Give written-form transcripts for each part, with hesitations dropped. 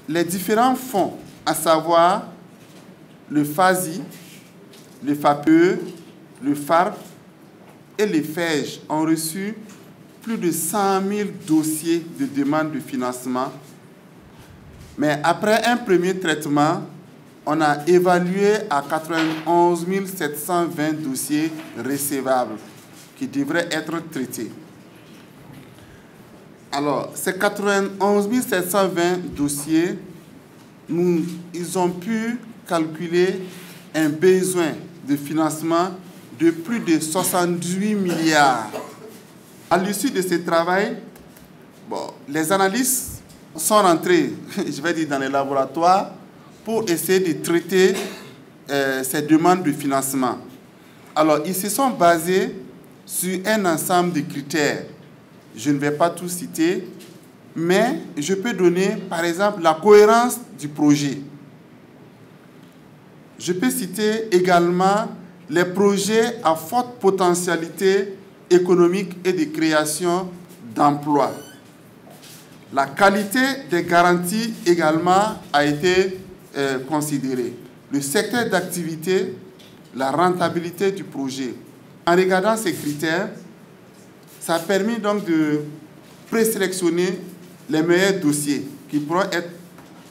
les différents fonds, à savoir le FASI, le FAPE, le FARP et les FEJ, ont reçu plus de 100 000 dossiers de demande de financement. Mais après un premier traitement, on a évalué à 91 720 dossiers recevables qui devraient être traités. Alors, ces 91 720 dossiers, ils ont pu calculer un besoin de financement de plus de 78 milliards. À l'issue de ce travail, les analystes sont rentrés, je vais dire, dans les laboratoires pour essayer de traiter ces demandes de financement. Alors, ils se sont basés sur un ensemble de critères. Je ne vais pas tout citer, mais je peux donner, par exemple, la cohérence du projet. Je peux citer également les projets à forte potentialité économique et de création d'emplois. La qualité des garanties également a été considérée. Le secteur d'activité, la rentabilité du projet. En regardant ces critères, ça a permis donc de présélectionner les meilleurs dossiers qui pourront être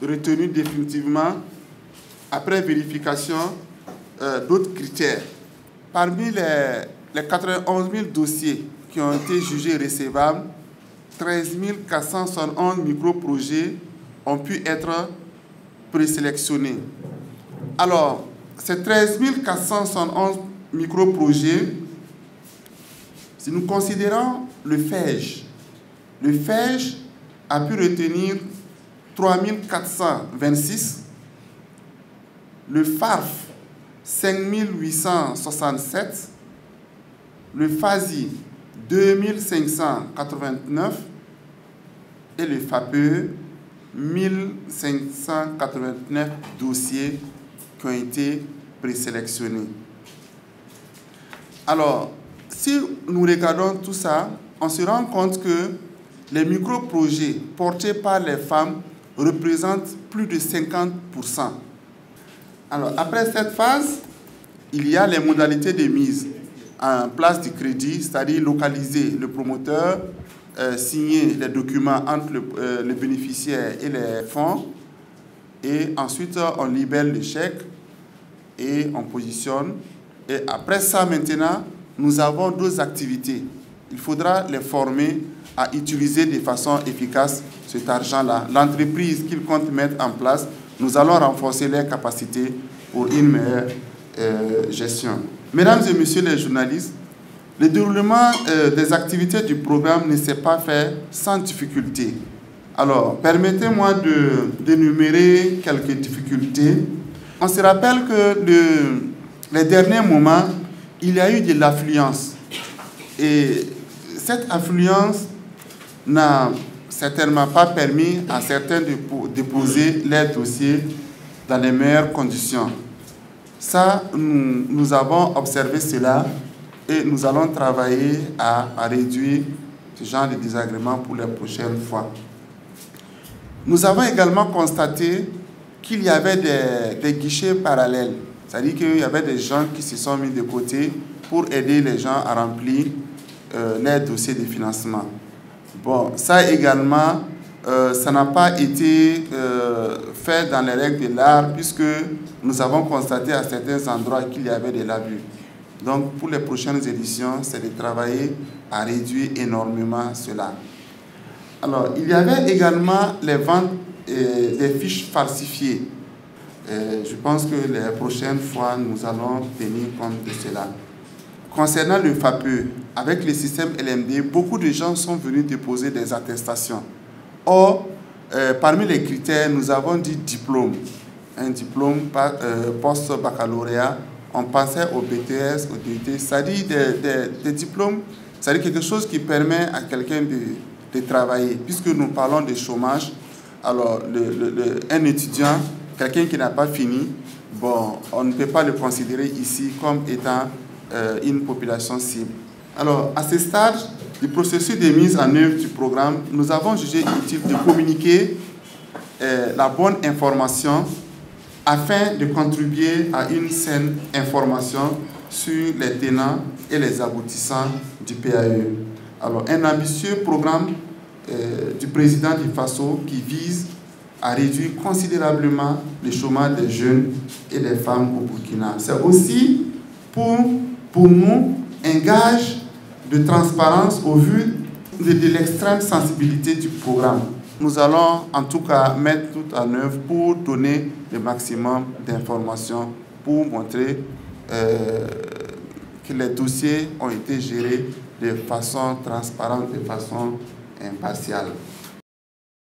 retenus définitivement après vérification d'autres critères. Parmi les 91 000 dossiers qui ont été jugés recevables, 13 471 micro-projets ont pu être présélectionnés. Alors, ces 13 471 micro-projets, si nous considérons le FEJ a pu retenir 3 426, le FARF 5 867, le FASI 2589 et le FAPE 1589 dossiers qui ont été présélectionnés. Alors, si nous regardons tout ça, on se rend compte que les micro-projets portés par les femmes représentent plus de 50%. Alors, après cette phase, il y a les modalités de mise en place du crédit, c'est-à-dire localiser le promoteur, signer les documents entre le bénéficiaire et les fonds, et ensuite on libère le chèque et on positionne. Et après ça, maintenant, nous avons d'autres activités. Il faudra les former à utiliser de façon efficace cet argent-là. L'entreprise qu'ils comptent mettre en place, nous allons renforcer leurs capacités pour une meilleure gestion. Mesdames et messieurs les journalistes, le déroulement des activités du programme ne s'est pas fait sans difficulté. Alors, permettez-moi d'énumérer quelques difficultés. On se rappelle que les derniers moments, il y a eu de l'affluence. Et cette affluence n'a certainement pas permis à certains de déposer leurs dossiers dans les meilleures conditions. Ça, nous avons observé cela et nous allons travailler à réduire ce genre de désagréments pour les prochaines fois. Nous avons également constaté qu'il y avait des guichets parallèles. C'est-à-dire qu'il y avait des gens qui se sont mis de côté pour aider les gens à remplir leurs dossiers de financement. Bon, ça également, ça n'a pas été fait dans les règles de l'art puisque nous avons constaté à certains endroits qu'il y avait de l'abus. Donc, pour les prochaines éditions, c'est de travailler à réduire énormément cela. Alors, il y avait également les ventes des fiches falsifiées. Je pense que les prochaines fois, nous allons tenir compte de cela. Concernant le FAPE, avec le système LMD, beaucoup de gens sont venus déposer des attestations. Or, parmi les critères, nous avons dit diplôme. Un diplôme post-baccalauréat. On pensait au BTS, au DUT, c'est-à-dire des diplômes, c'est-à-dire quelque chose qui permet à quelqu'un de travailler. Puisque nous parlons de chômage, alors un étudiant, quelqu'un qui n'a pas fini, bon, on ne peut pas le considérer ici comme étant une population cible. Alors, à ce stade du processus de mise en œuvre du programme, nous avons jugé utile de communiquer la bonne information afin de contribuer à une saine information sur les tenants et les aboutissants du PAE. Alors, un ambitieux programme du président du FASO qui vise à réduire considérablement le chômage des jeunes et des femmes au Burkina. C'est aussi pour nous un gage de transparence au vu de l'extrême sensibilité du programme. Nous allons en tout cas mettre tout en œuvre pour donner le maximum d'informations, pour montrer que les dossiers ont été gérés de façon transparente, de façon impartiale.